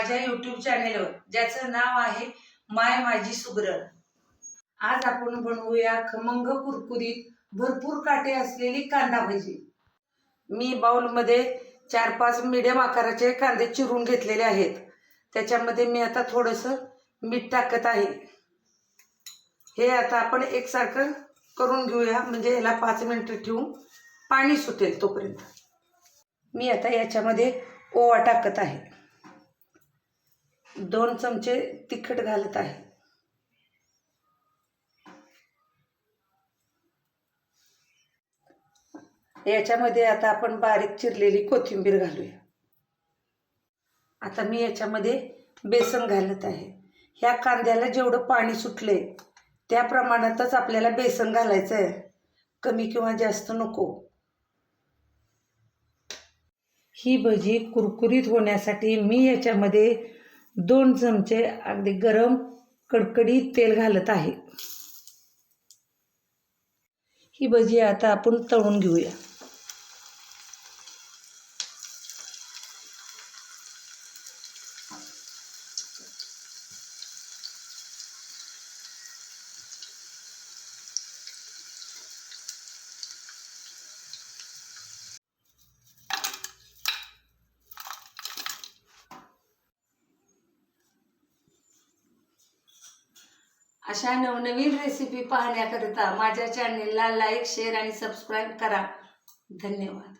माझ्या यूट्यूब चॅनेलवर, ज्याचं नाव आहे माय माझी सुगरण। आज आपण बनवूया खमंग कुरकुरीत भरपूर काटे असलेली कांदा भजी। मी बाउलमध्ये 4-5 मीडियम आकाराचे कांदे चिरून घेतलेले आहेत। त्याच्यामध्ये मी आता थोडंसं मीठ टाकत आहे। हे आता आपण एकसारखं करून घेऊया, म्हणजे याला 5 मिनिटं ठेवून पाणी सुटेल तोपर्यंत। मी आता याच्यामध्ये ओवा टाकत आहे, 2 चमचे तिखट घालत आहे। याच्यामध्ये आता आपण बारीक चिरलेली कोथिंबीर घालूया। आता मी याच्यामध्ये बेसन घालत आहे। ह्या कांद्याला जेवढं पाणी सुटले त्या प्रमाणातच आपल्याला बेसन घालायचं आहे, कमी किंवा जास्त नको। ही भजी कुरकुरीत होण्यासाठी मी याच्यामध्ये 2 चमचे अगदी गरम कडकडीत तेल घालत आहे। ही भजी आता आपण तळून घेऊया। अशा नवनवीन रेसिपी पाहण्याकरिता माझ्या चॅनेलला लाईक, शेअर आणि सबस्क्राईब करा। धन्यवाद।